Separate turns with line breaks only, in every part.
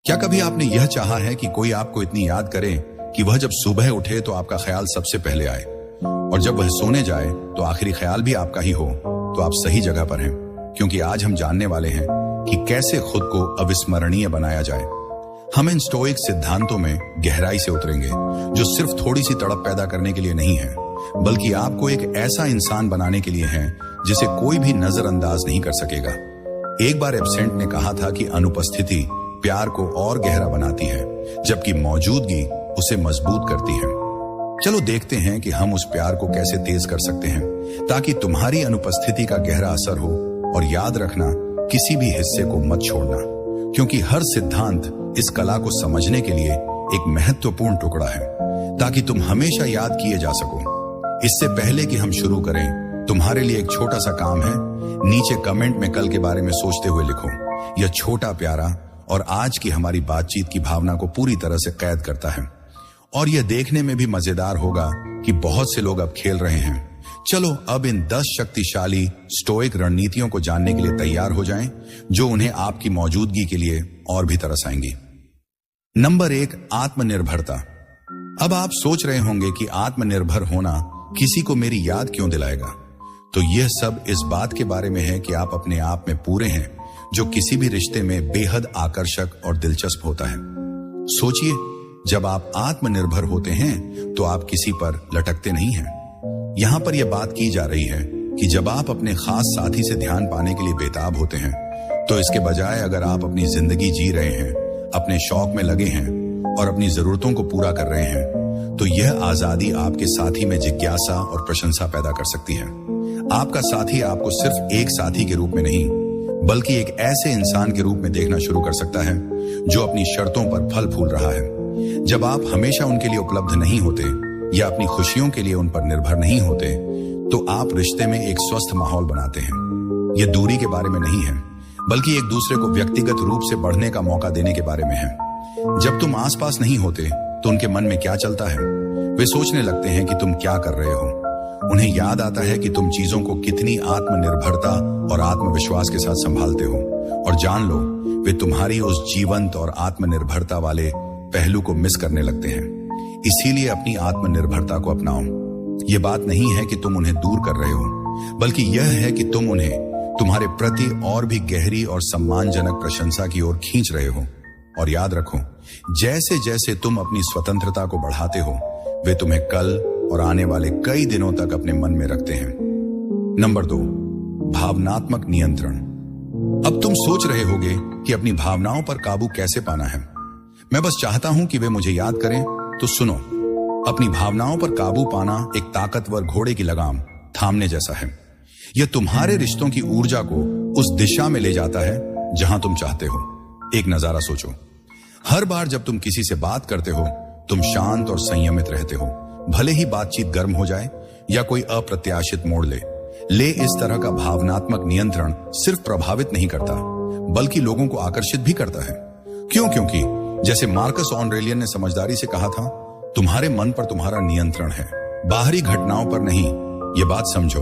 क्या कभी आपने यह चाहा है कि कोई आपको इतनी याद करे कि वह जब सुबह उठे तो आपका ख्याल सबसे पहले आए, और जब वह सोने जाए तो आखिरी ख्याल भी आपका ही हो? तो आप सही जगह पर हैं, क्योंकि आज हम जानने वाले हैं कि कैसे खुद को अविस्मरणीय बनाया जाए। हम इन स्टोइक सिद्धांतों में गहराई से उतरेंगे, जो सिर्फ थोड़ी सी तड़प पैदा करने के लिए नहीं है, बल्कि आपको एक ऐसा इंसान बनाने के लिए है जिसे कोई भी नजरअंदाज नहीं कर सकेगा। एक बार एब्सेंट ने कहा था कि अनुपस्थिति प्यार को और गहरा बनाती है, जबकि मौजूदगी उसे मजबूत करती है। चलो देखते हैं कि हम उस प्यार को कैसे तेज कर सकते हैं, ताकि तुम्हारी अनुपस्थिति का गहरा असर हो। और याद रखना, किसी भी हिस्से को मत छोड़ना, क्योंकि हर सिद्धांत इस कला को समझने के लिए एक महत्वपूर्ण टुकड़ा है, ताकि तुम हमेशा याद किए जा सको। इससे पहले कि हम शुरू करें, तुम्हारे लिए एक छोटा सा काम है। नीचे कमेंट में कल के बारे में सोचते हुए लिखो। यह छोटा प्यारा और आज की हमारी बातचीत की भावना को पूरी तरह से कैद करता है, और यह देखने में भी मजेदार होगा कि बहुत से लोग अब खेल रहे हैं। चलो अब इन 10 शक्तिशाली स्टोइक रणनीतियों को जानने के लिए तैयार हो जाएं, जो उन्हें आपकी मौजूदगी के लिए और भी तरस आएंगी। नंबर 1, आत्मनिर्भरता। अब आप सोच रहे होंगे कि आत्मनिर्भर होना किसी को मेरी याद क्यों दिलाएगा? तो यह सब इस बात के बारे में है कि आप अपने आप में पूरे हैं, जो किसी भी रिश्ते में बेहद आकर्षक और दिलचस्प होता है। सोचिए, जब आप आत्मनिर्भर होते हैं तो आप किसी पर लटकते नहीं हैं। यहां पर यह बात की जा रही है कि जब आप अपने खास साथी से ध्यान पाने के लिए बेताब होते हैं, तो इसके बजाय अगर आप अपनी जिंदगी जी रहे हैं, अपने शौक में लगे हैं और अपनी जरूरतों को पूरा कर रहे हैं, तो यह आजादी आपके साथी में जिज्ञासा और प्रशंसा पैदा कर सकती है। आपका साथी आपको सिर्फ एक साथी के रूप में नहीं, बल्कि एक ऐसे इंसान के रूप में देखना शुरू कर सकता है जो अपनी शर्तों पर फल फूल रहा है। जब आप हमेशा उनके लिए उपलब्ध नहीं होते या अपनी खुशियों के लिए उन पर निर्भर नहीं होते, तो आप रिश्ते में एक स्वस्थ माहौल बनाते हैं। यह दूरी के बारे में नहीं है, बल्कि एक दूसरे को व्यक्तिगत रूप से बढ़ने का मौका देने के बारे में है। जब तुम आसपास नहीं होते तो उनके मन में क्या चलता है? वे सोचने लगते हैं कि तुम क्या कर रहे हो। उन्हें याद आता है कि तुम चीजों को कितनी आत्मनिर्भरता और आत्मविश्वास के साथ संभालते हो, और जान लो, वे तुम्हारी उस जीवंत और आत्मनिर्भरता वाले पहलू को मिस करने लगते हैं। इसीलिए अपनी आत्मनिर्भरता को अपनाओ। यह बात नहीं है कि तुम उन्हें दूर कर रहे हो, बल्कि यह है कि तुम उन्हें तुम्हारे प्रति और भी गहरी और सम्मानजनक प्रशंसा की ओर खींच रहे हो। और याद रखो, जैसे जैसे तुम अपनी स्वतंत्रता को बढ़ाते हो, वे तुम्हें कल और आने वाले कई दिनों तक अपने मन में रखते हैं। नंबर 2, भावनात्मक नियंत्रण। अब तुम सोच रहे होगे कि अपनी भावनाओं पर काबू कैसे पाना है। मैं बस चाहता हूं कि वे मुझे याद करें, तो सुनो। अपनी भावनाओं पर काबू पाना एक ताकतवर घोड़े की लगाम थामने जैसा है। यह तुम्हारे रिश्तों की ऊर्जा को उस दिशा में ले जाता है जहां तुम चाहते हो। एक नजारा सोचो, हर बार जब तुम किसी से बात करते हो, तुम शांत और संयमित रहते हो। भले ही बातचीत गर्म हो जाए या कोई अप्रत्याशित मोड़ ले इस तरह का भावनात्मक नियंत्रण सिर्फ प्रभावित नहीं करता, बल्कि लोगों को आकर्षित भी करता है। क्यों? क्योंकि जैसे मार्कस ऑरेलियन ने समझदारी से कहा था, तुम्हारे मन पर तुम्हारा नियंत्रण है, बाहरी घटनाओं पर नहीं। ये बात समझो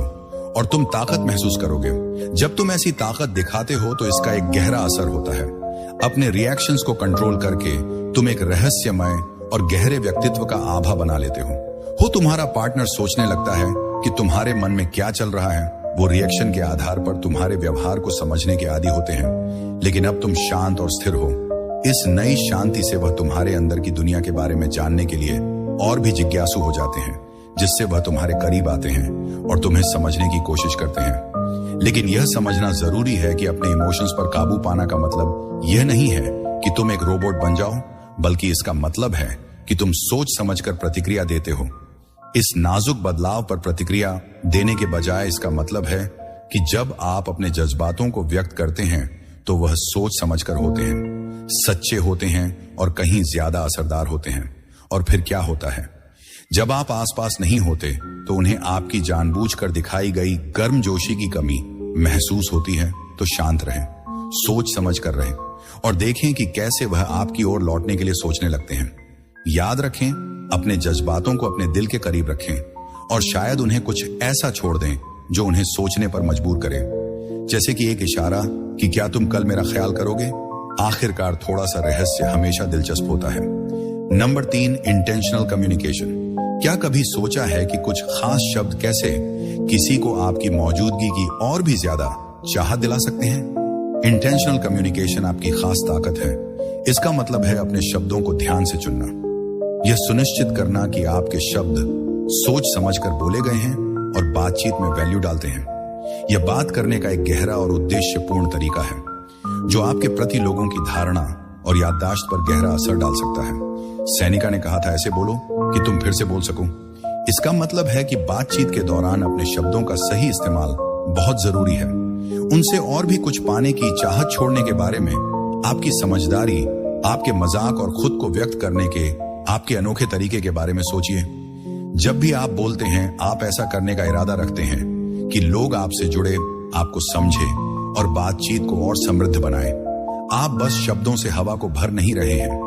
और तुम ताकत महसूस करोगे। जब तुम ऐसी ताकत दिखाते हो तो इसका एक गहरा असर होता है। अपने रिएक्शंस को कंट्रोल करके तुम एक रहस्यमय और गहरे व्यक्तित्व का आभा बना लेते हो। तुम्हारा पार्टनर सोचने लगता है कि तुम्हारे मन में क्या चल रहा है। वो रिएक्शन के आधार पर तुम्हारे व्यवहार को समझने के आदी होते हैं। लेकिन अब तुम शांत और स्थिर हो। इस नई शांति से वह तुम्हारे अंदर की दुनिया के बारे में जानने के लिए और भी जिज्ञासु हो जाते हैं, जिससे वह तुम्हारे करीब आते हैं और तुम्हें समझने की कोशिश करते हैं। लेकिन यह समझना जरूरी है कि अपने इमोशंस पर काबू पाना का मतलब यह नहीं है कि तुम एक रोबोट बन जाओ, बल्कि इसका मतलब है कि तुम सोच समझकर प्रतिक्रिया देते हो। इस नाजुक बदलाव पर प्रतिक्रिया देने के बजाय इसका मतलब है कि जब आप अपने जज्बातों को व्यक्त करते हैं तो वह सोच समझकर होते हैं, सच्चे होते हैं और कहीं ज्यादा असरदार होते हैं। और फिर क्या होता है? जब आप आसपास नहीं होते तो उन्हें आपकी जानबूझकर दिखाई गई गर्मजोशी की कमी महसूस होती है। तो शांत रहें, सोच समझ कर रहें और देखें कि कैसे वह आपकी ओर लौटने के लिए सोचने लगते हैं। याद रखें, अपने जज्बातों को अपने दिल के करीब रखें और शायद उन्हें कुछ ऐसा छोड़ दें जो उन्हें सोचने पर मजबूर करे। जैसे कि एक इशारा कि क्या तुम कल मेरा ख्याल करोगे, आखिरकार थोड़ा सा रहस्य हमेशा दिलचस्प होता है। Number 3, intentional communication. क्या कभी सोचा है कि कुछ खास शब्द कैसे किसी को आपकी मौजूदगी की और भी ज्यादा चाहत दिला सकते हैं? इंटेंशनल कम्युनिकेशन आपकी खास ताकत है। इसका मतलब है अपने शब्दों को ध्यान से चुनना, यह सुनिश्चित करना कि आपके शब्द सोच समझकर बोले गए हैं और बातचीत में वैल्यू डालते हैं। यह बात करने का एक गहरा और उद्देश्यपूर्ण तरीका है जो आपके प्रति लोगों की धारणा और याददाश्त पर गहरा असर डाल सकता है। सैनिका ने कहा था, ऐसे बोलो कि तुम फिर से बोल सको। इसका मतलब है कि बातचीत के दौरान अपने शब्दों का सही इस्तेमाल बहुत जरूरी है। उनसे और भी कुछ पाने की चाहत छोड़ने के बारे में आपकी समझदारी, आपके मजाक और खुद को व्यक्त करने के आपके अनोखे तरीके के बारे में सोचिए। जब भी आप बोलते हैं, आप ऐसा करने का इरादा रखते हैं कि लोग आपसे जुड़े, आपको समझे और बातचीत को और समृद्ध बनाए। आप बस शब्दों से हवा को भर नहीं रहे हैं,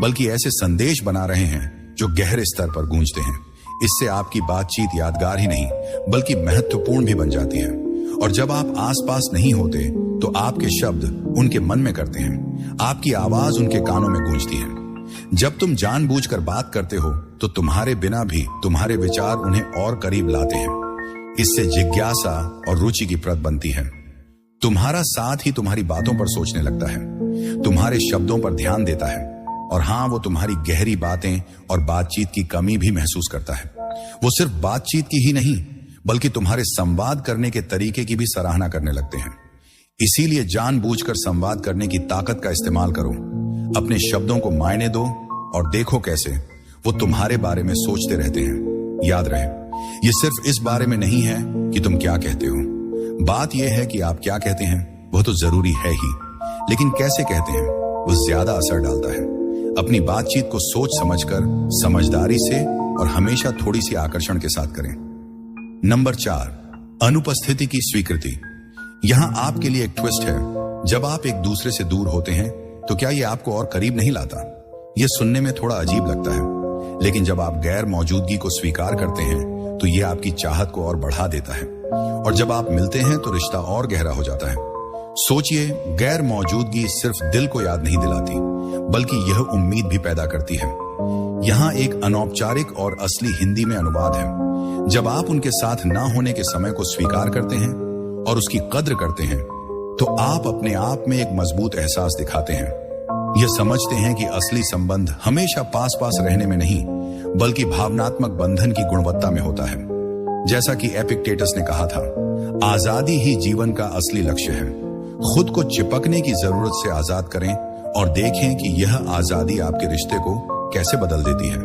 बल्कि ऐसे संदेश बना रहे हैं जो गहरे स्तर पर गूंजते हैं। इससे आपकी बातचीत यादगार ही नहीं बल्कि महत्वपूर्ण भी बन जाती है। और जब आप आसपास नहीं होते तो आपके शब्द उनके मन में करते हैं, आपकी आवाज उनके कानों में गूंजती है। जब तुम जानबूझकर बात करते हो तो तुम्हारे बिना भी तुम्हारे विचार उन्हें और करीब लाते हैं। इससे जिज्ञासा और रुचि की प्रत बनती है। तुम्हारा साथ ही तुम्हारी बातों पर सोचने लगता है, तुम्हारे शब्दों पर ध्यान देता है और हाँ, वो तुम्हारी गहरी बातें और बातचीत की कमी भी महसूस करता है। वो सिर्फ बातचीत की ही नहीं बल्कि तुम्हारे संवाद करने के तरीके की भी सराहना करने लगते हैं। इसीलिए जानबूझकर संवाद करने की ताकत का इस्तेमाल करो। अपने शब्दों को मायने दो और देखो कैसे वो तुम्हारे बारे में सोचते रहते हैं। याद रहे, ये सिर्फ इस बारे में नहीं है कि तुम क्या कहते हो। बात यह है कि आप क्या कहते हैं, वह तो जरूरी है ही, लेकिन कैसे कहते हैं वो ज्यादा असर डालता है। अपनी बातचीत को सोच समझकर, समझदारी से और हमेशा थोड़ी सी आकर्षण के साथ करें। नंबर 4, अनुपस्थिति की स्वीकृति। यहां आपके लिए एक ट्विस्ट है। जब आप एक दूसरे से दूर होते हैं तो क्या यह आपको और करीब नहीं लाता? यह सुनने में थोड़ा अजीब लगता है, लेकिन जब आप गैर मौजूदगी को स्वीकार करते हैं तो यह आपकी चाहत को और बढ़ा देता है। और जब आप मिलते हैं तो रिश्ता और गहरा हो जाता है। सोचिए, गैर मौजूदगी सिर्फ दिल को याद नहीं दिलाती बल्कि यह उम्मीद भी पैदा करती है। यहाँ एक अनौपचारिक और असली हिंदी में अनुवाद है। जब आप उनके साथ ना होने के समय को स्वीकार करते हैं और उसकी कद्र करते हैं तो आप अपने आप में एक मजबूत एहसास दिखाते हैं। यह समझते हैं कि असली संबंध हमेशा पास पास रहने में नहीं बल्कि भावनात्मक बंधन की गुणवत्ता में होता है। जैसा कि एपिक्टेटस ने कहा था, आजादी ही जीवन का असली लक्ष्य है। खुद को चिपकने की जरूरत से आजाद करें और देखें कि यह आजादी आपके रिश्ते को कैसे बदल देती है।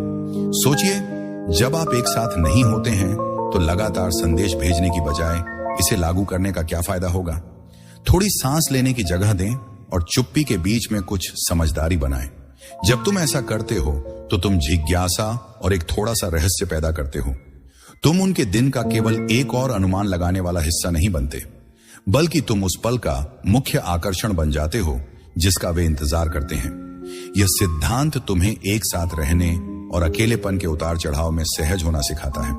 सोचिए, जब आप एक साथ नहीं होते हैं तो लगातार संदेश भेजने की बजाय इसे लागू करने का क्या फायदा होगा? थोड़ी सांस लेने की जगह दें और चुप्पी के बीच में कुछ समझदारी बनाएं। जब तुम ऐसा करते हो तो तुम जिज्ञासा और एक थोड़ा सा रहस्य पैदा करते हो। तुम उनके दिन का केवल एक और अनुमान लगाने वाला हिस्सा नहीं बनते, बल्कि तुम उस पल का मुख्य आकर्षण बन जाते हो जिसका वे इंतजार करते हैं। यह सिद्धांत तुम्हें एक साथ रहने और अकेलेपन के उतार चढ़ाव में सहज होना सिखाता है।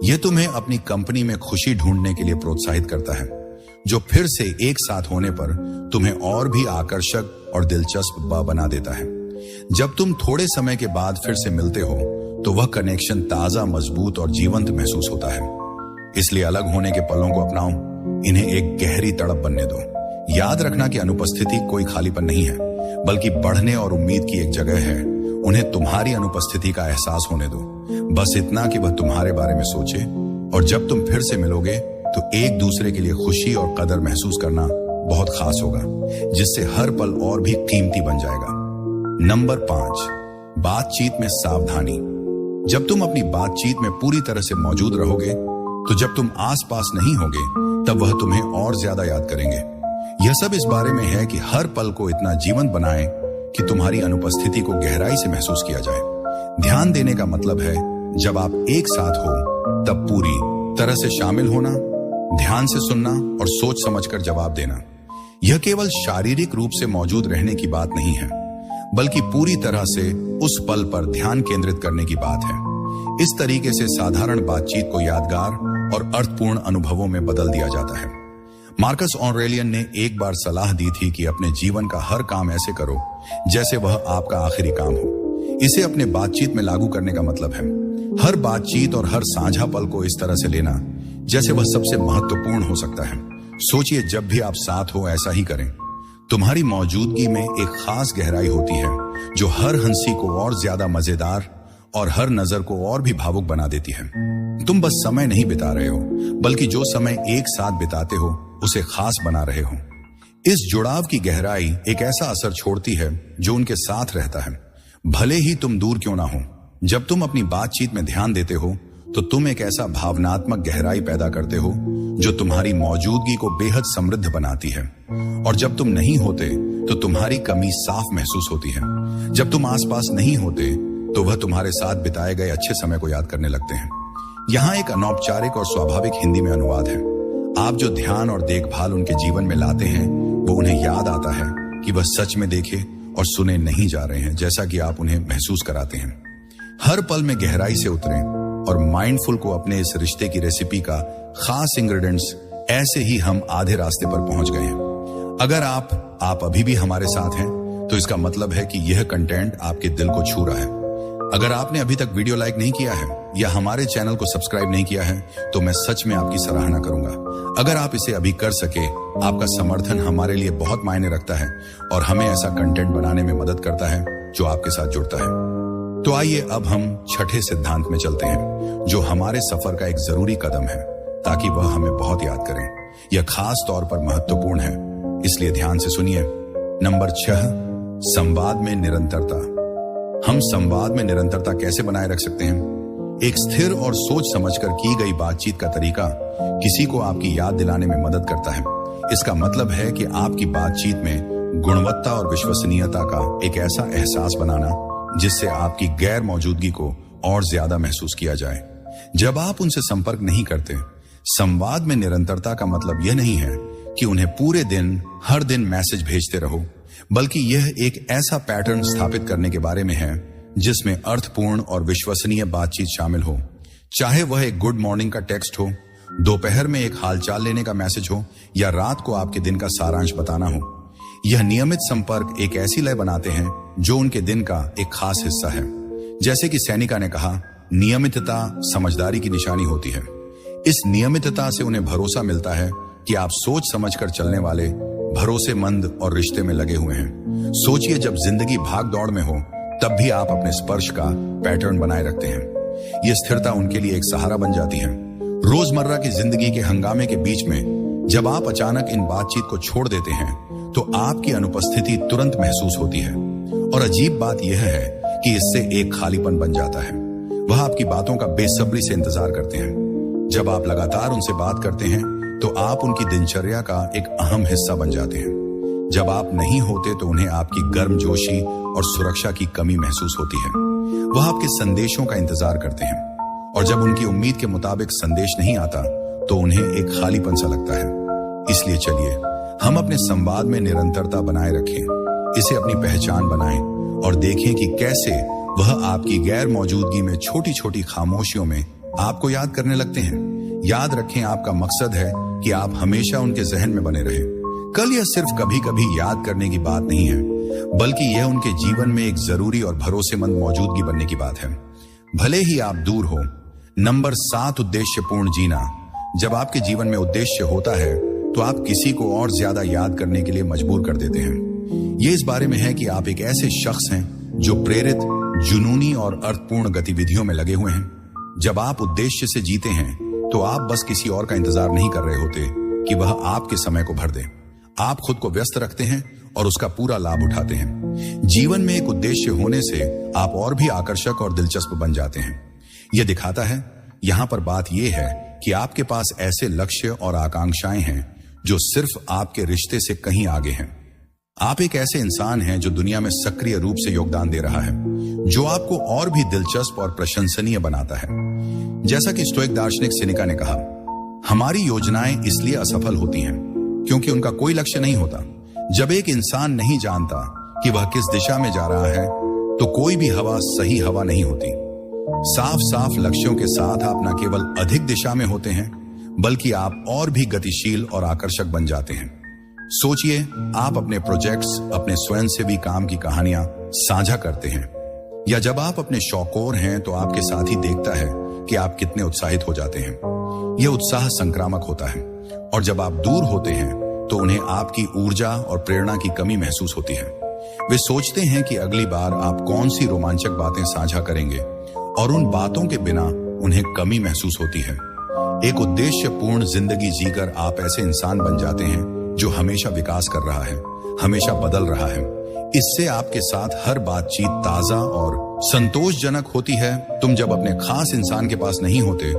यह तुम्हें अपनी कंपनी में खुशी ढूंढने के लिए प्रोत्साहित करता है, जो फिर से एक साथ होने पर तुम्हें और भी आकर्षक और दिलचस्प बना देता है। जब तुम थोड़े समय के बाद फिर से मिलते हो तो वह कनेक्शन ताजा, मजबूत और जीवंत महसूस होता है। इसलिए अलग होने के पलों को अपनाओ, इन्हें एक गहरी तड़प बनने दो। याद रखना कि अनुपस्थिति कोई खालीपन नहीं है बल्कि बढ़ने और उम्मीद की एक जगह है। उन्हें तुम्हारी अनुपस्थिति का एहसास होने दो, बस इतना कि वह तुम्हारे बारे में सोचे। और जब तुम फिर से मिलोगे तो एक दूसरे के लिए खुशी और कदर महसूस करना बहुत खास होगा, जिससे हर पल और भी कीमती बन जाएगा। नंबर 5, बातचीत में सावधानी। जब तुम अपनी बातचीत में पूरी तरह से मौजूद रहोगे तो जब तुम आसपास नहीं होगे तब वह तुम्हें और ज्यादा याद करेंगे। यह सब इस बारे में है कि हर पल को इतना जीवंत बनाएं कि तुम्हारी अनुपस्थिति को गहराई से महसूस किया जाए। ध्यान देने का मतलब है जब आप एक साथ हो तब पूरी तरह से शामिल होना, ध्यान से सुनना और सोच समझकर जवाब देना। यह केवल शारीरिक रूप से मौजूद रहने की बात नहीं है बल्कि पूरी तरह से उस पल पर ध्यान केंद्रित करने की बात है। इस तरीके से साधारण बातचीत को यादगार और अर्थपूर्ण अनुभवों में बदल दिया जाता है। मार्कस ऑरेलियन ने एक बार सलाह दी थी कि अपने जीवन का हर काम ऐसे करो जैसे वह आपका आखिरी काम हो। इसे अपने बातचीत में लागू करने का मतलब है हर बातचीत और हर साझा पल को इस तरह से लेना जैसे वह सबसे महत्वपूर्ण हो सकता है। सोचिए, जब भी आप साथ हो ऐसा ही करें। तुम्हारी मौजूदगी में एक खास गहराई होती है जो हर हंसी को और ज्यादा मजेदार और हर नजर को और भी भावुक बना देती है। तुम बस समय नहीं बिता रहे हो, बल्कि जो समय एक साथ बिताते हो उसे खास बना रहे हो। इस जुड़ाव की गहराई एक ऐसा असर छोड़ती है जो उनके साथ रहता है, भले ही तुम दूर क्यों ना हो। जब तुम अपनी बातचीत में ध्यान देते हो तो तुम एक ऐसा भावनात्मक गहराई पैदा करते हो जो तुम्हारी मौजूदगी को बेहद समृद्ध बनाती है। और जब तुम नहीं होते तो तुम्हारी कमी साफ महसूस होती है। जब तुम आसपास नहीं होते तो वह तुम्हारे साथ बिताए गए अच्छे समय को याद करने लगते हैं। यहाँ एक अनौपचारिक और स्वाभाविक हिंदी में अनुवाद है। आप जो ध्यान और देखभाल उनके जीवन में लाते हैं वो उन्हें याद आता है कि वह सच में देखे और सुने नहीं जा रहे हैं, जैसा कि आप उन्हें महसूस कराते हैं। हर पल में गहराई से उतरें और माइंडफुल को अपने इस रिश्ते की रेसिपी का खास इंग्रेडिएंट्स। ऐसे ही हम आधे रास्ते पर पहुंच गए हैं। अगर आप अभी भी हमारे साथ हैं तो इसका मतलब है कि यह कंटेंट आपके दिल को छू रहा है। अगर आपने अभी तक वीडियो लाइक नहीं किया है या हमारे चैनल को सब्सक्राइब नहीं किया है तो मैं सच में आपकी सराहना करूंगा। अगर आप इसे अभी कर सके, आपका समर्थन हमारे लिए बहुत मायने रखता है और हमें ऐसा कंटेंट बनाने में मदद करता है जो आपके साथ जुड़ता है। तो आइए अब हम छठे सिद्धांत में चलते हैं जो हमारे सफर का एक जरूरी कदम है ताकि वह हमें बहुत याद करें। यह खास तौर पर महत्वपूर्ण है, इसलिए ध्यान से सुनिए। नंबर 6, संवाद में निरंतरता। हम संवाद में निरंतरता कैसे बनाए रख सकते हैं? एक स्थिर और सोच समझकर की गई बातचीत का तरीका किसी को आपकी याद दिलाने में मदद करता है। इसका मतलब है कि आपकी बातचीत में गुणवत्ता और विश्वसनीयता का एक ऐसा एहसास बनाना जिससे आपकी गैर मौजूदगी को और ज्यादा महसूस किया जाए। जब आप उनसे संपर्क नहीं करते, संवाद में निरंतरता का मतलब यह नहीं है कि उन्हें पूरे दिन हर दिन मैसेज भेजते रहो, बल्कि यह एक ऐसा पैटर्न स्थापित करने के बारे में है जिसमें अर्थपूर्ण और विश्वसनीय बातचीत शामिल हो। चाहे वह एक गुड मॉर्निंग का टेक्स्ट हो, दोपहर में एक हालचाल लेने का मैसेज हो या रात को आपके दिन का सारांश बताना हो। यह नियमित संपर्क एक ऐसी लय बनाते हैं जो उनके दिन का एक खास हिस्सा है। जैसे कि सैनिका ने कहा, नियमितता समझदारी की निशानी होती है। इस नियमितता से उन्हें भरोसा मिलता है कि आप सोच समझकर चलने वाले, भरोसेमंद और रिश्ते में लगे हुए हैं। सोचिए, जब जिंदगी भाग दौड़ में हो तब भी आप अपने स्पर्श का पैटर्न बनाए रखते हैं। यह स्थिरता उनके लिए एक सहारा बन जाती है। रोजमर्रा की जिंदगी के हंगामे के बीच में जब आप अचानक इन बातचीत को छोड़ देते हैं तो आपकी अनुपस्थिति तुरंत महसूस होती है। और अजीब बात यह है कि इससे एक खालीपन बन जाता है। वह आपकी बातों का बेसब्री से इंतजार करते हैं। जब आप लगातार उनसे बात करते हैं तो आप उनकी दिनचर्या का एक अहम हिस्सा बन जाते हैं। जब आप नहीं होते तो उन्हें आपकी गर्मजोशी और सुरक्षा की कमी महसूस होती है। वह आपके संदेशों का इंतजार करते हैं और जब उनकी उम्मीद के मुताबिक संदेश नहीं आता तो उन्हें एक खालीपन सा लगता है। इसलिए चलिए हम अपने संवाद में निरंतरता बनाए रखें, इसे अपनी पहचान बनाएं और देखें कि कैसे वह आपकी गैर मौजूदगी में छोटी छोटी खामोशियों में आपको याद करने लगते हैं। याद रखें, आपका मकसद है कि आप हमेशा उनके जहन में बने रहें। कल यह सिर्फ कभी कभी याद करने की बात नहीं है, बल्कि यह उनके जीवन में एक जरूरी और भरोसेमंद मौजूदगी बनने की बात है, भले ही आप दूर हो। नंबर 7, उद्देश्यपूर्ण जीना। जब आपके जीवन में उद्देश्य होता है तो आप किसी को और ज्यादा याद करने के लिए मजबूर कर देते हैं। ये इस बारे में है कि आप एक ऐसे शख्स हैं जो प्रेरित, जुनूनी और अर्थपूर्ण गतिविधियों में लगे हुए हैं। जब आप उद्देश्य से जीते हैं तो आप बस किसी और का इंतजार नहीं कर रहे होते कि वह आपके समय को भर दे। आप खुद को व्यस्त रखते हैं और उसका पूरा लाभ उठाते हैं। जीवन में एक उद्देश्य होने से आप और भी आकर्षक और दिलचस्प बन जाते हैं। यह दिखाता है, यहां पर बात यह है कि आपके पास ऐसे लक्ष्य और आकांक्षाएं हैं जो सिर्फ आपके रिश्ते से कहीं आगे हैं। आप एक ऐसे इंसान हैं जो दुनिया में सक्रिय रूप से योगदान दे रहा है, जो आपको और भी दिलचस्प और प्रशंसनीय बनाता है। जैसा कि स्टोइक दार्शनिक सेनेका ने कहा, हमारी योजनाएं इसलिए असफल होती हैं क्योंकि उनका कोई लक्ष्य नहीं होता। जब एक इंसान नहीं जानता कि वह किस दिशा में जा रहा है तो कोई भी हवा सही हवा नहीं होती। साफ साफ लक्ष्यों के साथ आप न केवल अधिक दिशा में होते हैं बल्कि आप और भी गतिशील और आकर्षक बन जाते हैं। सोचिए, आप अपने प्रोजेक्ट्स, अपने स्वयंसेवी काम की कहानियां साझा करते हैं, या जब आप अपने शौकोर हैं तो आपके साथी देखता है कि आप कितने उत्साहित हो जाते हैं। यह उत्साह संक्रामक होता है, और जब आप दूर होते हैं तो उन्हें आपकी ऊर्जा और प्रेरणा की कमी महसूस होती है। वे सोचते हैं कि अगली बार आप कौन सी रोमांचक बातें साझा करेंगे, और उन बातों के बिना उन्हें कमी महसूस होती है। एक उद्देश्यपूर्ण जिंदगी जीकर आप ऐसे इंसान बन जाते हैं जो हमेशा विकास कर रहा है, हमेशा बदल रहा है। इससे आपके साथ हर बातचीत ताजा और संतोषजनक होती है। तुम जब अपने खास इंसान के पास नहीं होते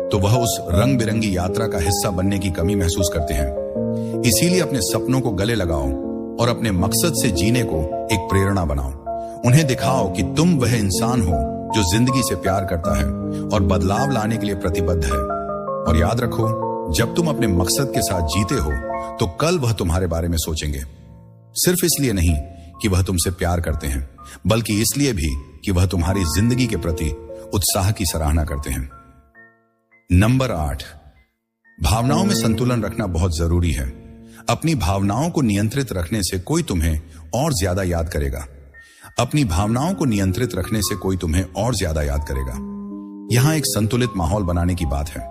तो वह उस रंग बिरंगी यात्रा का हिस्सा बनने की कमी महसूस करते हैं। इसीलिए अपने सपनों को गले लगाओ और अपने मकसद से जीने को एक प्रेरणा बनाओ। उन्हें दिखाओ कि तुम वह इंसान हो जो जिंदगी से प्यार करता है और बदलाव लाने के लिए प्रतिबद्ध है। और याद रखो, जब तुम अपने मकसद के साथ जीते हो तो कल वह तुम्हारे बारे में सोचेंगे, सिर्फ इसलिए नहीं कि वह तुमसे प्यार करते हैं, बल्कि इसलिए भी कि वह तुम्हारी जिंदगी के प्रति उत्साह की सराहना करते हैं। नंबर 8, भावनाओं में संतुलन रखना बहुत जरूरी है। अपनी भावनाओं को नियंत्रित रखने से कोई तुम्हें और ज्यादा याद करेगा। अपनी भावनाओं को नियंत्रित रखने से कोई तुम्हें और ज्यादा याद करेगा। यहां एक संतुलित माहौल बनाने की बात है,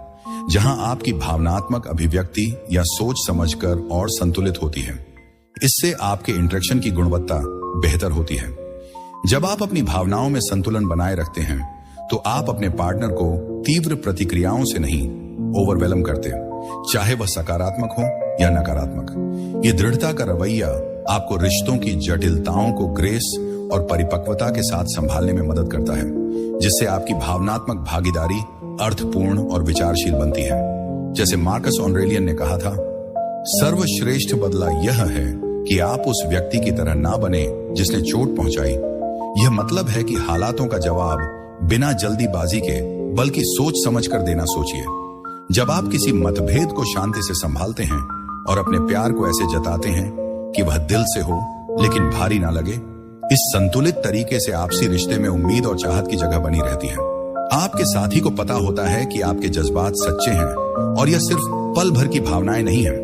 जहां आपकी भावनात्मक अभिव्यक्ति या सोच समझकर और संतुलित होती है। इससे आपके इंटरेक्शन की गुणवत्ता बेहतर होती है। जब आप अपनी भावनाओं में संतुलन बनाए रखते हैं तो आप अपने पार्टनर को तीव्र प्रतिक्रियाओं से नहीं ओवरवेलम करते, चाहे वह सकारात्मक हो या नकारात्मक। ये दृढ़ता का रवैया आपको रिश्तों की जटिलताओं को ग्रेस और परिपक्वता के साथ संभालने में मदद करता है, जिससे आपकी भावनात्मक भागीदारी अर्थपूर्ण और विचारशील बनती है। जैसे मार्कस ऑरेलियन ने कहा था, सर्वश्रेष्ठ बदला यह है कि आप उस व्यक्ति की तरह ना बने जिसने चोट पहुंचाई। यह मतलब है कि हालातों का जवाब बिना जल्दीबाजी के बल्कि सोच समझकर देना सोचिए। जब आप किसी मतभेद को शांति से संभालते हैं और अपने प्यार को ऐसे जताते हैं कि वह दिल से हो लेकिन भारी ना लगे, इस संतुलित तरीके से आपसी रिश्ते में उम्मीद और चाहत की जगह बनी रहती है। आपके साथी को पता होता है कि आपके जज्बात सच्चे हैं और यह सिर्फ पल भर की भावनाएं नहीं है।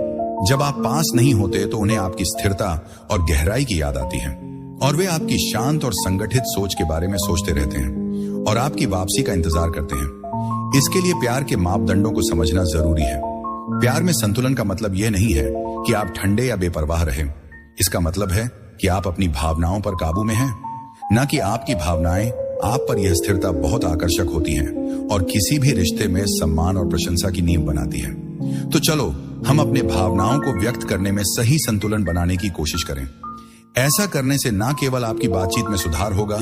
जब आप पास नहीं होते तो उन्हें आपकी स्थिरता और गहराई की याद आती है, और वे आपकी शांत और संगठित सोच के बारे में सोचते रहते हैं और आपकी वापसी का इंतजार करते हैं। इसके लिए प्यार के मापदंडों को समझना जरूरी है। प्यार में संतुलन का मतलब यह नहीं है कि आप ठंडे या बेपरवाह रहें। इसका मतलब है कि आप अपनी भावनाओं पर काबू में हैं, न कि आपकी भावनाएं आप पर। यह स्थिरता बहुत आकर्षक होती है और किसी भी रिश्ते में सम्मान और प्रशंसा की नींव बनाती है। तो चलो हम अपने भावनाओं को व्यक्त करने में सही संतुलन बनाने की कोशिश करें। ऐसा करने से न केवल आपकी बातचीत में सुधार होगा,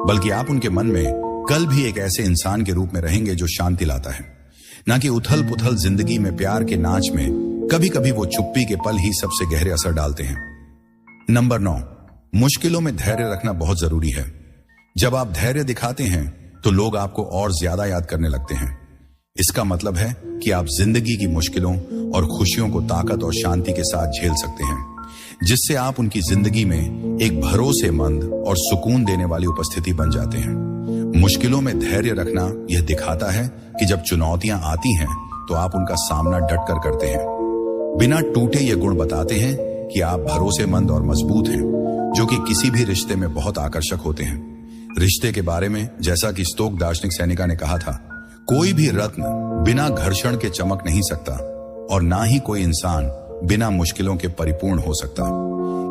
बल्कि आप उनके मन में कल भी एक ऐसे इंसान के रूप में रहेंगे जो शांति लाता है, न कि उथल पुथल जिंदगी में। प्यार के नाच में कभी कभी वो चुप्पी के पल ही सबसे गहरे असर डालते हैं। नंबर 9, मुश्किलों में धैर्य रखना बहुत जरूरी है। जब आप धैर्य दिखाते हैं तो लोग आपको और ज्यादा याद करने लगते हैं। इसका मतलब है कि आप जिंदगी की मुश्किलों और खुशियों को ताकत और शांति के साथ झेल सकते हैं, जिससे आप उनकी जिंदगी में एक भरोसेमंद और सुकून देने वाली उपस्थिति बन जाते हैं। मुश्किलों में धैर्य रखना यह दिखाता है कि जब चुनौतियां आती हैं तो आप उनका सामना डट कर करते हैं। बिना टूटे ये गुण बताते हैं कि आप भरोसेमंद और मजबूत हैं, जो कि किसी भी रिश्ते में बहुत आकर्षक होते हैं। रिश्ते के बारे में जैसा कि स्टोक दार्शनिक सेनेका ने कहा था, कोई भी रत्न बिना घर्षण के चमक नहीं सकता और ना ही कोई इंसान बिना मुश्किलों के परिपूर्ण हो सकता।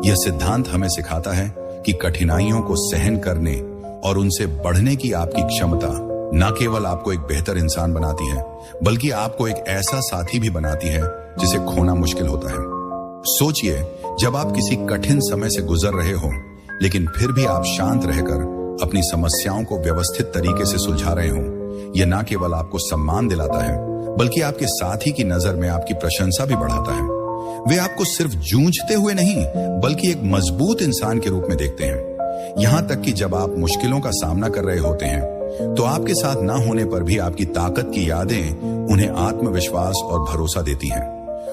यह सिद्धांत हमें सिखाता है कि कठिनाइयों को सहन करने और उनसे बढ़ने की आपकी क्षमता न केवल आपको एक बेहतर इंसान बनाती है, बल्कि आपको एक ऐसा साथी भी बनाती है जिसे खोना मुश्किल होता है। सोचिए, जब आप किसी कठिन समय से गुजर रहे हो लेकिन फिर भी आप शांत रहकर अपनी समस्याओं को व्यवस्थित तरीके से सुलझा रहे हो, यह न केवल आपको सम्मान दिलाता है, बल्कि आपके साथी की नजर में आपकी प्रशंसा भी बढ़ाता है। वे आपको सिर्फ जूझते हुए नहीं, बल्कि एक मजबूत इंसान के रूप में देखते हैं। यहां तक कि जब आप मुश्किलों का सामना कर रहे होते हैं तो आपके साथ ना होने पर भी आपकी ताकत की यादें उन्हें आत्मविश्वास और भरोसा देती हैं।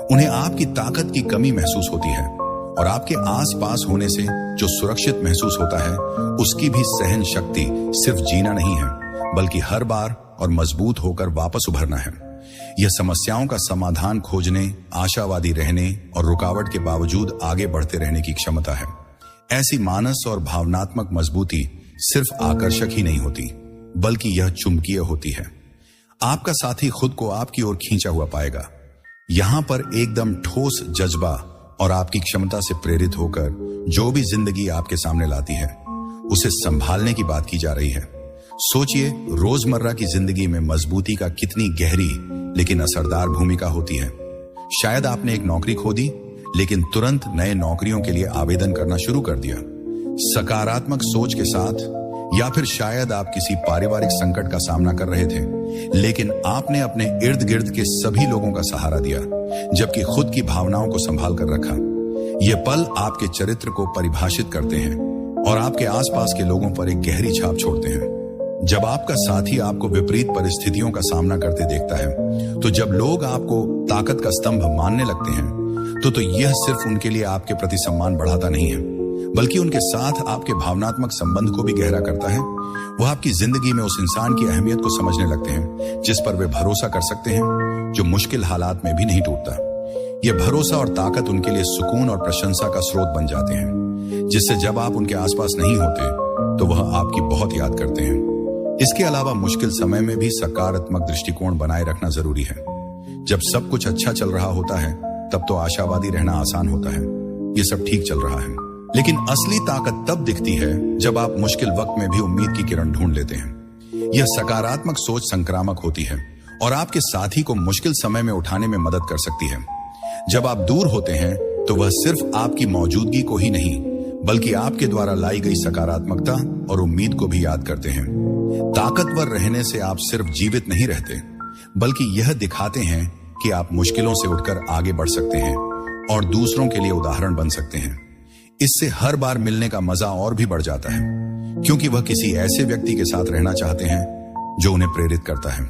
उन्हें आपकी ताकत की कमी महसूस होती है और आपके आसपास होने से जो सुरक्षित महसूस होता है, उसकी भी सहन शक्ति सिर्फ जीना नहीं है, बल्कि हर बार और मजबूत होकर वापस उभरना है। यह समस्याओं का समाधान खोजने, आशावादी रहने और रुकावट के बावजूद आगे बढ़ते रहने की क्षमता है। ऐसी मानस और भावनात्मक मजबूती सिर्फ आकर्षक ही नहीं होती, बल्कि यह चुंबकीय होती है। आपका साथी खुद को आपकी ओर खींचा हुआ पाएगा। यहां पर एकदम ठोस जज्बा और आपकी क्षमता से प्रेरित होकर जो भी जिंदगी आपके सामने लाती है, उसे संभालने की बात की जा रही है। सोचिए, रोजमर्रा की जिंदगी में मजबूती का कितनी गहरी लेकिन असरदार भूमिका होती है। शायद आपने एक नौकरी खो दी, लेकिन तुरंत नए नौकरियों के लिए आवेदन करना शुरू कर दिया, सकारात्मक सोच के साथ। या फिर शायद आप किसी पारिवारिक संकट का सामना कर रहे थे, लेकिन आपने अपने इर्द गिर्द के सभी लोगों का सहारा दिया, जबकि खुद की भावनाओं को संभाल कर रखा। ये पल आपके चरित्र को परिभाषित करते हैं और आपके आसपास के लोगों पर एक गहरी छाप छोड़ते हैं। जब आपका साथी आपको विपरीत परिस्थितियों का सामना करते देखता है, तो जब लोग आपको ताकत का स्तंभ मानने लगते हैं, तो यह सिर्फ उनके लिए आपके प्रति सम्मान बढ़ाता नहीं है, बल्कि उनके साथ आपके भावनात्मक संबंध को भी गहरा करता है। वह आपकी जिंदगी में उस इंसान की अहमियत को समझने लगते हैं जिस पर वे भरोसा कर सकते हैं, जो मुश्किल हालात में भी नहीं टूटता। यह भरोसा और ताकत उनके लिए सुकून और प्रशंसा का स्रोत बन जाते हैं, जिससे जब आप उनके आसपास नहीं होते तो वह आपकी बहुत याद करते हैं। इसके अलावा मुश्किल समय में भी सकारात्मक दृष्टिकोण बनाए रखना जरूरी है। जब सब कुछ अच्छा चल रहा होता है, तब तो आशावादी रहना आसान होता है, ये सब ठीक चल रहा है। लेकिन असली ताकत तब दिखती है जब आप मुश्किल वक्त में भी उम्मीद की किरण ढूंढ लेते हैं। यह सकारात्मक सोच संक्रामक होती है और आपके साथी को मुश्किल समय में उठाने में मदद कर सकती है। जब आप दूर होते हैं, तो वह सिर्फ आपकी मौजूदगी को ही नहीं, बल्कि आपके द्वारा लाई गई सकारात्मकता और उम्मीद को भी याद करते हैं। ताकतवर रहने से आप सिर्फ जीवित नहीं रहते, बल्कि यह दिखाते हैं कि आप मुश्किलों से उठकर आगे बढ़ सकते हैं और दूसरों के लिए उदाहरण बन सकते हैं। इससे हर बार मिलने का मजा और भी बढ़ जाता है, क्योंकि वह किसी ऐसे व्यक्ति के साथ रहना चाहते हैं जो उन्हें प्रेरित करता है।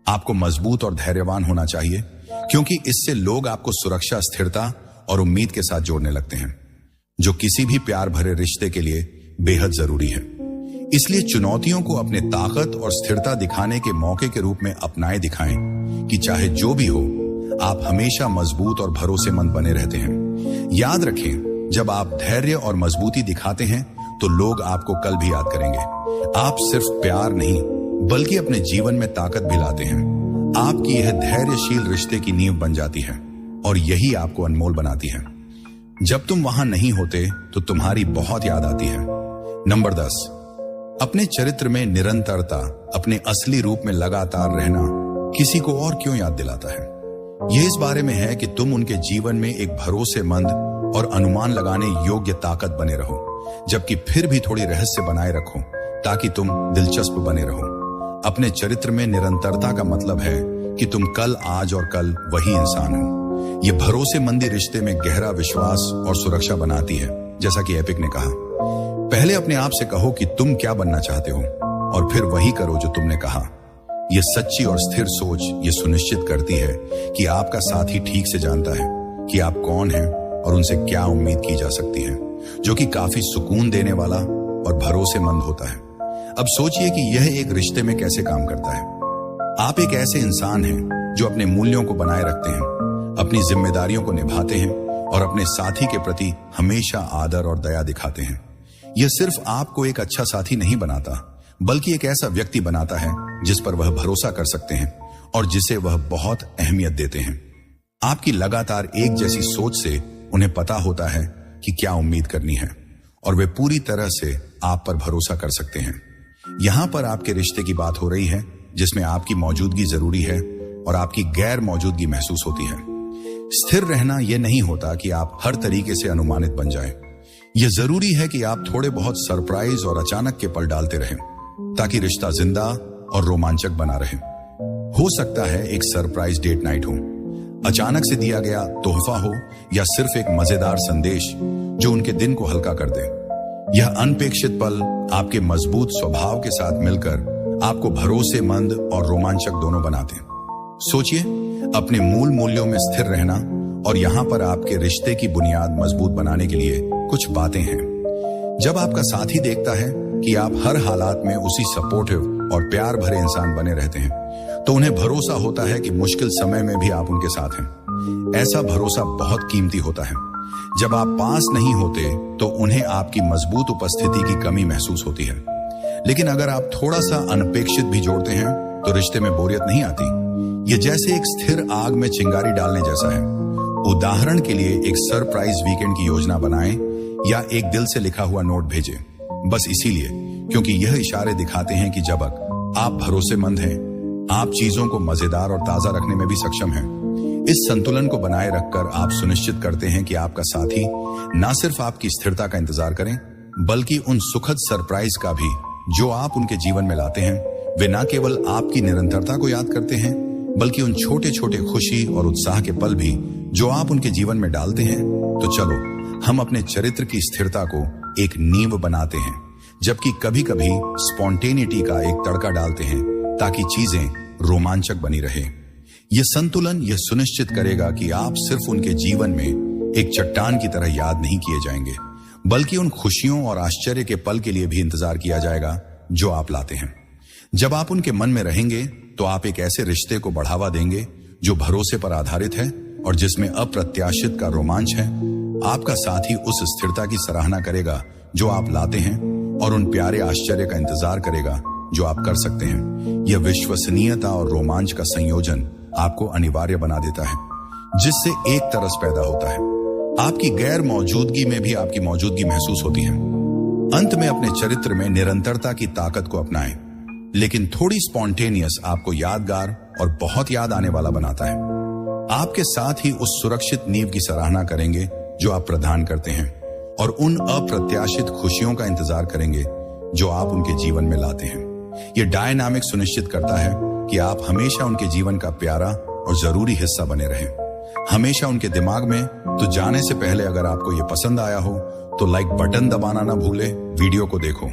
आपको मजबूत और धैर्यवान होना चाहिए, क्योंकि इससे लोग आपको सुरक्षा, स्थिरता और उम्मीद के साथ जोड़ने लगते हैं, जो किसी भी प्यार भरे रिश्ते के लिए बेहद जरूरी है। इसलिए चुनौतियों को अपने ताकत और स्थिरता दिखाने के मौके के रूप में अपनाए दिखाएं कि चाहे जो भी हो, आप हमेशा मजबूत और भरोसेमंद बने रहते हैं। याद रखें, जब आप धैर्य और मजबूती दिखाते हैं, तो लोग आपको कल भी याद करेंगे। आप सिर्फ प्यार नहीं, बल्कि अपने जीवन में ताकत भी लाते हैं। आपकी यह धैर्यशील रिश्ते की नींव बन जाती है और यही आपको अनमोल बनाती है। जब तुम वहां नहीं होते, तो तुम्हारी बहुत याद आती है। नंबर 10, अपने चरित्र में निरंतरता, अपने असली रूप में लगातार रहना किसी को और क्यों याद दिलाता है? यह इस बारे में है कि तुम उनके जीवन में एक भरोसेमंद और अनुमान लगाने योग्य ताकत बने रहो, जबकि फिर भी थोड़ी रहस्य बनाए रखो ताकि तुम दिलचस्प बने रहो। अपने चरित्र में निरंतरता का मतलब है कि तुम कल, आज और कल वही इंसान हो। यह भरोसेमंदी रिश्ते में गहरा विश्वास और सुरक्षा बनाती है। जैसा कि एपिक ने कहा, पहले अपने आप से कहो कि तुम क्या बनना चाहते हो और फिर वही करो जो तुमने कहा। यह सच्ची और स्थिर सोच यह सुनिश्चित करती है कि आपका साथी ठीक से जानता है कि आप कौन हैं और उनसे क्या उम्मीद की जा सकती है, जो कि काफी सुकून देने वाला और भरोसेमंद होता है। अब सोचिए कि यह एक रिश्ते में कैसे काम करता है। आप एक ऐसे इंसान हैं जो अपने मूल्यों को बनाए रखते हैं, अपनी जिम्मेदारियों को निभाते हैं और अपने साथी के प्रति हमेशा आदर और दया दिखाते हैं। यह सिर्फ आपको एक अच्छा साथी नहीं बनाता, बल्कि एक ऐसा व्यक्ति बनाता है जिस पर वह भरोसा कर सकते हैं और जिसे वह बहुत अहमियत देते हैं। आपकी लगातार एक जैसी सोच से उन्हें पता होता है कि क्या उम्मीद करनी है और वे पूरी तरह से आप पर भरोसा कर सकते हैं। यहां पर आपके रिश्ते की बात हो रही है, जिसमें आपकी मौजूदगी जरूरी है और आपकी गैर मौजूदगी महसूस होती है। स्थिर रहना यह नहीं होता कि आप हर तरीके से अनुमानित बन जाएं। यह जरूरी है कि आप थोड़े बहुत सरप्राइज और अचानक के पल डालते रहें, ताकि रिश्ता जिंदा और रोमांचक बना रहे। हो सकता है एक सरप्राइज डेट नाइट हो, अचानक से दिया गया तोहफा हो, या सिर्फ एक मजेदार संदेश जो उनके दिन को हल्का कर दे। यह अनपेक्षित पल आपके मजबूत स्वभाव के साथ मिलकर आपको भरोसेमंद और रोमांचक दोनों बनाते हैं। सोचिए, अपने मूल मूल्यों में स्थिर रहना और यहां पर आपके रिश्ते की बुनियाद मजबूत बनाने के लिए कुछ बातें हैं। जब आपका साथी देखता है कि आप हर हालात में उसी सपोर्टिव और प्यार भरे इंसान बने रहते हैं, तो उन्हें भरोसा होता है कि मुश्किल समय में भी आप उनके साथ हैं। ऐसा भरोसा बहुत कीमती होता है। जब आप पास नहीं होते तो उन्हें आपकी मजबूत उपस्थिति की कमी महसूस होती है, लेकिन अगर आप थोड़ा सा अनपेक्षित भी जोड़ते हैं तो रिश्ते में बोरियत नहीं आती। ये जैसे एक स्थिर आग में चिंगारी डालने जैसा है। उदाहरण के लिए एक सरप्राइज वीकेंड की योजना बनाएं या एक दिल से लिखा हुआ नोट भेजें, बस इसीलिए क्योंकि यह इशारे दिखाते हैं कि जब आप भरोसेमंद हैं, आप चीजों को मजेदार और ताजा रखने में भी सक्षम हैं। इस संतुलन को बनाए रखकर आप सुनिश्चित करते हैं कि आपका साथी न सिर्फ आपकी स्थिरता का इंतजार करें, बल्कि उन सुखद सरप्राइज का भी जो आप उनके जीवन में लाते हैं। वे न केवल आपकी निरंतरता को याद करते हैं, बल्कि उन छोटे छोटे खुशी और उत्साह के पल भी जो आप उनके जीवन में डालते हैं। तो चलो हम अपने चरित्र की स्थिरता को एक नींव बनाते हैं, जबकि कभी कभी स्पॉन्टेनिटी का एक तड़का डालते हैं ताकि चीजें रोमांचक बनी रहे। यह संतुलन यह सुनिश्चित करेगा कि आप सिर्फ उनके जीवन में एक चट्टान की तरह याद नहीं किए जाएंगे, बल्कि उन खुशियों और आश्चर्य के पल के लिए भी इंतजार किया जाएगा जो आप लाते हैं। जब आप उनके मन में रहेंगे तो आप एक ऐसे रिश्ते को बढ़ावा देंगे जो भरोसे पर आधारित है और जिसमें अप्रत्याशित का रोमांच है। आपका साथी उस स्थिरता की सराहना करेगा जो आप लाते हैं और उन प्यारे आश्चर्य का इंतजार करेगा जो आप कर सकते हैं। यह विश्वसनीयता और रोमांच का संयोजन आपको अनिवार्य बना देता है, जिससे एक तरस पैदा होता है। आपकी गैर मौजूदगी में भी आपकी मौजूदगी महसूस होती है। अंत में अपने चरित्र में निरंतरता की ताकत को अपनाएं, लेकिन थोड़ी स्पॉन्टेनियस आपको यादगार और बहुत याद आने वाला बनाता है। आपके साथ ही उस सुरक्षित नींव की सराहना करेंगे जो आप प्रदान करते हैं और उन अप्रत्याशित खुशियों का इंतजार करेंगे जो आप उनके जीवन में लाते हैं। यह डायनामिक सुनिश्चित करता है कि आप हमेशा उनके जीवन का प्यारा और जरूरी हिस्सा बने रहें, हमेशा उनके दिमाग में। तो जाने से पहले अगर आपको यह पसंद आया हो तो लाइक बटन दबाना ना भूले, वीडियो को देखो,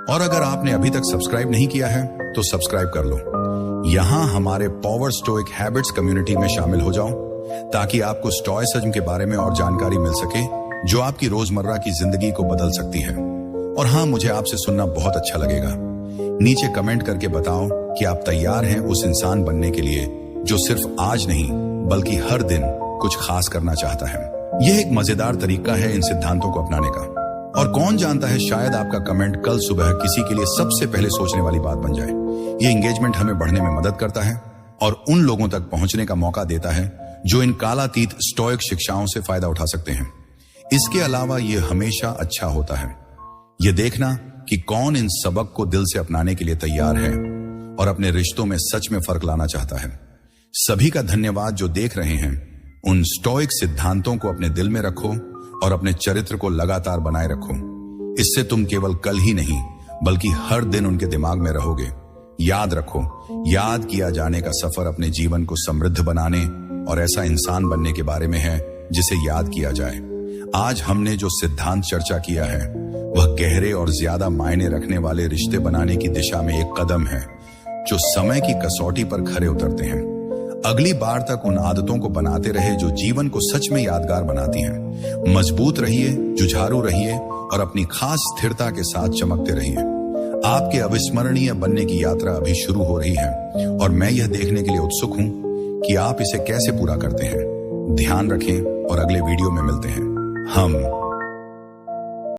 और अगर आपने अभी तक सब्सक्राइब नहीं किया है तो सब्सक्राइब कर लो। यहां हमारे पावर स्टोइक हैबिट्स कम्युनिटी में शामिल हो जाओ ताकि आपको स्टोइसिज्म के बारे में और जानकारी मिल सके जो आपकी रोजमर्रा की जिंदगी को बदल सकती है। और हाँ, मुझे आपसे सुनना बहुत अच्छा लगेगा। नीचे कमेंट करके बताओ कि आप तैयार हैं उस इंसान बनने के लिए जो सिर्फ आज नहीं बल्कि हर दिन कुछ खास करना चाहता है। यह एक मजेदार तरीका है इन सिद्धांतों को अपनाने का, और कौन जानता है शायद आपका कमेंट कल सुबह किसी के लिए सबसे पहले सोचने वाली बात बन जाए। यह एंगेजमेंट हमें बढ़ने में मदद करता है और उन लोगों तक पहुंचने का मौका देता है जो इन कालातीत स्टोइक शिक्षाओं से फायदा उठा सकते हैं। इसके अलावा यह हमेशा अच्छा होता है यह देखना कि कौन इन सबक को दिल से अपनाने के लिए तैयार है और अपने रिश्तों में सच में फर्क लाना चाहता है। सभी का धन्यवाद जो देख रहे हैं। उन स्टोइक सिद्धांतों को अपने दिल में रखो और अपने चरित्र को लगातार बनाए रखो। इससे तुम केवल कल ही नहीं बल्कि हर दिन उनके दिमाग में रहोगे। याद रखो, याद किया जाने का सफर अपने जीवन को समृद्ध बनाने और ऐसा इंसान बनने के बारे में है जिसे याद किया जाए। आज हमने जो सिद्धांत चर्चा किया है वह गहरे और ज्यादा मायने रखने वाले रिश्ते बनाने की दिशा में एक कदम है जो समय की कसौटी पर खरे उतरते हैं। अगली बार तक उन आदतों को बनाते रहे जो जीवन को सच में यादगार बनाती हैं। मजबूत रहिए, जुझारू रहिए और अपनी खास स्थिरता के साथ चमकते रहिए। आपके अविस्मरणीय बनने की यात्रा अभी शुरू हो रही है और मैं यह देखने के लिए उत्सुक हूं कि आप इसे कैसे पूरा करते हैं। ध्यान रखें और अगले वीडियो में मिलते हैं। हम